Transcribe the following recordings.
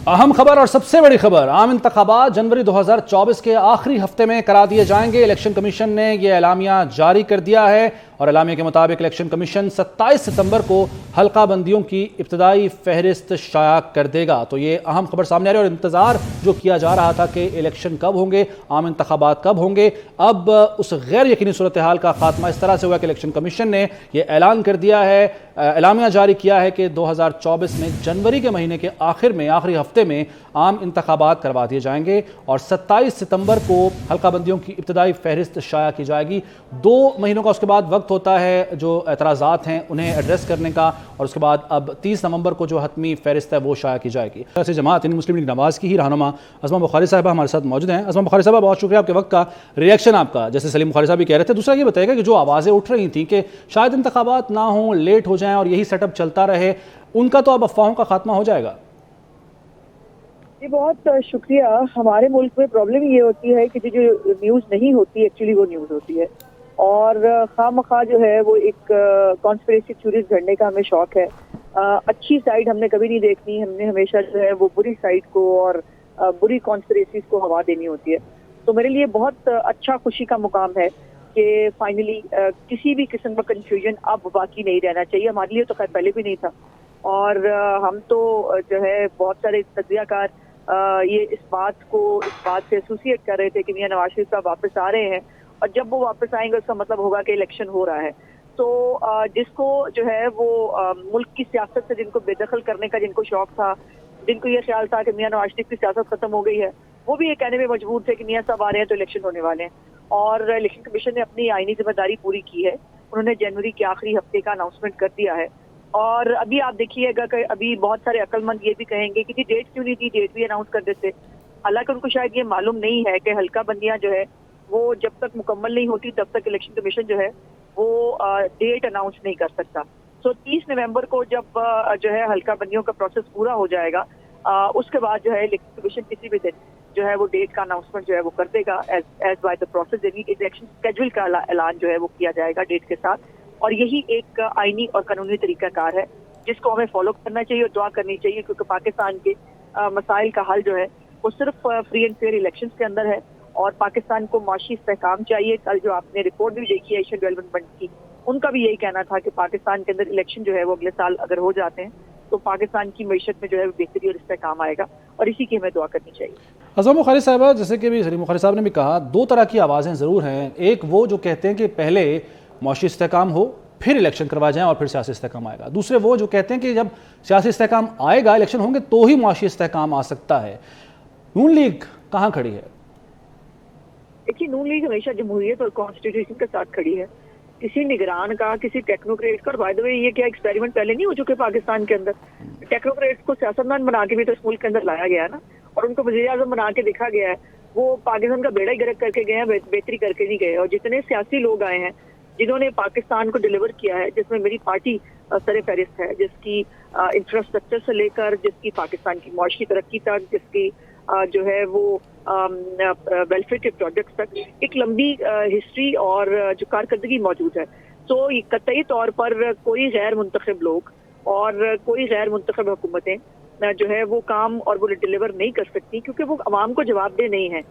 اہم خبر اور سب سے بڑی خبر، عام انتخابات جنوری 2024 کے آخری ہفتے میں کرا دیے جائیں گے۔ الیکشن کمیشن نے یہ اعلامیہ جاری کر دیا ہے اور اعلامیہ کے مطابق الیکشن کمیشن 27 ستمبر کو حلقہ بندیوں کی ابتدائی فہرست شائع کر دے گا۔ تو یہ اہم خبر سامنے آ رہی ہے اور انتظار جو کیا جا رہا تھا کہ الیکشن کب ہوں گے، عام انتخابات کب ہوں گے، اب اس غیر یقینی صورتحال کا خاتمہ اس طرح سے ہوا کہ الیکشن کمیشن نے یہ اعلان کر دیا ہے، اعلامیہ جاری کیا ہے کہ 2024 میں جنوری کے مہینے کے آخر میں، آخری ہفتے میں عام انتخابات کروا دیے جائیں گے اور 27 ستمبر کو حلقہ بندیوں کی ابتدائی فہرست شائع کی جائے گی۔ 2 مہینوں کا اس کے بعد وقت ہوتا ہے جو اعتراضات ہیں انہیں ایڈریس کرنے کا، اور اس کے بعد اب 30 نومبر کو جو حتمی فہرست ہے وہ شائع کی جائے گی۔ ایسے جماعت یعنی مسلم لیگ نواز کی ہی رہنما اسما بخاری صاحبہ ہمارے ساتھ موجود ہیں۔ اسما بخاری صاحبہ، بہت شکریہ آپ کے وقت کا، ریئیکشن آپ کا، جیسے سلیم بخاری صاحب بھی کہہ رہے تھے۔ دوسرا یہ بتائیے گا کہ جو آوازیں اٹھ رہی تھیں کہ شاید انتخابات نہ ہوں، لیٹ ہو جائیں اور یہی سیٹ اپ چلتا رہے، ان کا تو اب افواہوں کا خاتمہ ہو جائے گا؟ جی بہت شکریہ۔ ہمارے ملک میں پرابلم یہ ہوتی ہے کہ جو نیوز نہیں ہوتی ایکچولی وہ نیوز ہوتی ہے، اور خواہ مخواہ جو ہے وہ ایک کانسپریسی تھیوریز گھڑنے کا ہمیں شوق ہے۔ اچھی سائڈ ہم نے کبھی نہیں دیکھنی، ہم نے ہمیشہ جو ہے وہ بری سائڈ کو اور بری کانسپریسیز کو ہوا دینی ہوتی ہے۔ تو میرے لیے بہت اچھا خوشی کا مقام ہے کہ فائنلی کسی بھی قسم کا کنفیوژن اب باقی نہیں رہنا چاہیے۔ ہمارے لیے تو خیر پہلے بھی نہیں تھا، اور ہم تو جو ہے بہت سارے تجزیہ کار یہ اس بات سے ایسوسیٹ کر رہے تھے کہ میاں نواز شریف صاحب واپس آ رہے ہیں، اور جب وہ واپس آئیں گے اس کا مطلب ہوگا کہ الیکشن ہو رہا ہے۔ تو جس کو جو ہے وہ ملک کی سیاست سے جن کو بے دخل کرنے کا جن کو شوق تھا، جن کو یہ خیال تھا کہ میاں نواز شریف کی سیاست ختم ہو گئی ہے، وہ بھی یہ کہنے میں مجبور تھے کہ میاں صاحب آ رہے ہیں تو الیکشن ہونے والے ہیں۔ اور الیکشن کمیشن نے اپنی آئینی ذمہ داری پوری کی ہے، انہوں نے جنوری کے آخری ہفتے کا اناؤنسمنٹ کر دیا ہے۔ اور ابھی آپ دیکھیے گا کہ ابھی بہت سارے عقل مند یہ بھی کہیں گے کہ جی ڈیٹ کیوں نہیں دی، ڈیٹ بھی اناؤنس کر دیتے۔ حالانکہ ان کو شاید یہ معلوم نہیں ہے کہ حلقہ بندیاں جو ہے وہ جب تک مکمل نہیں ہوتی تب تک الیکشن کمیشن جو ہے وہ ڈیٹ اناؤنس نہیں کر سکتا۔ سو 30 نومبر کو جب جو ہے حلقہ بندیوں کا پروسیس پورا ہو جائے گا، اس کے بعد جو ہے الیکشن کمیشن کسی بھی دن جو ہے وہ ڈیٹ کا اناؤنسمنٹ جو ہے وہ کر دے گا ایز بائی دا پروسیس، یعنی الیکشن اسکیجول کا اعلان جو ہے وہ کیا جائے گا ڈیٹ کے ساتھ۔ اور یہی ایک آئینی اور قانونی طریقہ کار ہے جس کو ہمیں فالو کرنا چاہیے اور دعا کرنی چاہیے، کیونکہ پاکستان کے مسائل کا حل جو ہے وہ صرف فری اینڈ فیئر الیکشنز کے اندر ہے، اور پاکستان کو معاشی استحکام چاہیے۔ کل جو آپ نے رپورٹ بھی دیکھی ہے ایشین ڈیولپمنٹ بینک کی، ان کا بھی یہی کہنا تھا کہ پاکستان کے اندر الیکشن جو ہے وہ اگلے سال اگر ہو جاتے ہیں تو پاکستان کی معیشت میں جو ہے بہتری اور استحکام آئے گا، اور اسی کی ہمیں دعا کرنی چاہیے۔ اسما بخاری صاحبہ، جیسے کہ سلیم بخاری صاحب نے بھی کہا، 2 طرح کی آوازیں ضرور ہیں۔ ایک وہ جو کہتے ہیں کہ پہلے معاشی استحکام ہو پھر الیکشن کروا جائیں اور پھر سیاسی استحکام آئے گا۔ دوسرے وہ جو کہتے ہیں کہ جب سیاسی استحکام آئے گا، الیکشن ہوں گے تو ہی معاشی استحکام آ سکتا ہے۔ نون لیگ کہاں کھڑی ہے؟ دیکھیے، نون لیگ ہمیشہ جمہوریت اور کانسٹیٹیوشن کے ساتھ کھڑی ہے۔ کسی نگران کا، کسی ٹیکنوکریٹ کا، اور بائی دا وے یہ کیا ایکسپیریمنٹ پہلے نہیں ہو چکے پاکستان کے اندر؟ ٹیکنوکریٹس کو سیاستدان بنا کے بھی تو اس ملک کے اندر لایا گیا ہے نا، اور ان کو وزیر اعظم بنا کے دیکھا گیا ہے۔ وہ پاکستان کا بیڑا ہی گرک کر کے گئے ہیں، بہتری کر کے نہیں گئے۔ اور جتنے سیاسی لوگ آئے ہیں جنہوں نے پاکستان کو ڈیلیور کیا ہے، جس میں میری پارٹی سر فہرست ہے، جس کی انفراسٹرکچر سے لے کر، جس کی پاکستان کی معاشی ترقی تک، جس کی جو ہے وہ ویلفیئر کے پروجیکٹس تک ایک لمبی ہسٹری اور جو کارکردگی موجود ہے۔ تو قطعی طور پر کوئی غیر منتخب لوگ اور کوئی غیر منتخب حکومتیں جو ہے وہ کام اور وہ ڈیلیور نہیں کر سکتی، کیونکہ وہ عوام کو جواب دہ نہیں ہیں۔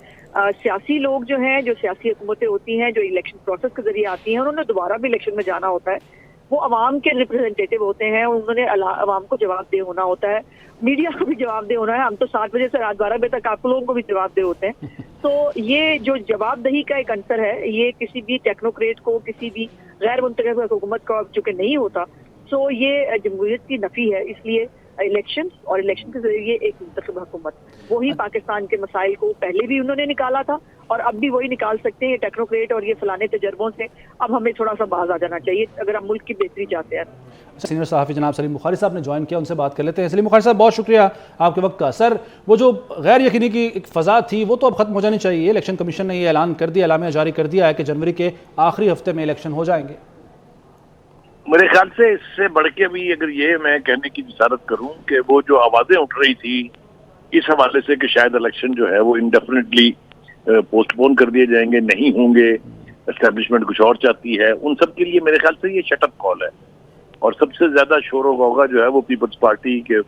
سیاسی لوگ جو ہیں، جو سیاسی حکومتیں ہوتی ہیں، جو الیکشن پروسیس کے ذریعے آتی ہیں، انہوں نے دوبارہ بھی الیکشن میں جانا ہوتا ہے۔ وہ عوام کے ریپرزینٹیٹیو ہوتے ہیں، انہوں نے عوام کو جواب دہ ہونا ہوتا ہے، میڈیا کو بھی جواب دہ ہونا ہے۔ ہم تو 7 بجے سے رات 12 بجے تک آپ لوگوں کو بھی جواب دہ ہوتے ہیں۔ تو یہ جو جواب دہی کا ایک عنصر ہے، یہ کسی بھی ٹیکنوکریٹ کو، کسی بھی غیر منتخب حکومت کا چونکہ نہیں ہوتا، تو یہ جمہوریت کی نفی ہے۔ اس لیے الیکشن اور الیکشن کے ذریعے ایک منتخب حکومت، وہی پاکستان کے مسائل کو پہلے بھی انہوں نے نکالا تھا اور اب بھی وہی نکال سکتے ہیں۔ یہ ٹیکنوکریٹ اور یہ فلانے تجربوں سے اب ہمیں تھوڑا سا باز آ جانا چاہیے اگر ہم ملک کی بہتری چاہتے ہیں۔ سینئر صحافی جناب سلیم بخاری صاحب نے جوائن کیا، ان سے بات کر لیتے ہیں۔ سلیم بخاری صاحب، بہت شکریہ آپ کے وقت کا۔ سر، وہ جو غیر یقینی کی ایک فضا تھی وہ تو اب ختم ہو جانی چاہیے۔ الیکشن کمیشن نے یہ اعلان کر دیا، اعلامیہ جاری کر دیا ہے کہ جنوری کے آخری ہفتے میں الیکشن ہو جائیں گے۔ میرے خیال سے اس سے بڑھ کے بھی اگر یہ میں کہنے کی جسارت کروں کہ وہ جو آوازیں اٹھ رہی تھی اس حوالے سے کہ شاید الیکشن جو ہے وہ انڈیفینیٹلی پوسٹ پون کر دیے جائیں گے، نہیں ہوں گے، اسٹیبلشمنٹ کچھ اور چاہتی ہے، ان سب کے لیے میرے خیال سے یہ شٹ اپ کال ہے۔ اور سب سے زیادہ شور و غوغا جو ہے وہ پیپلز پارٹی کے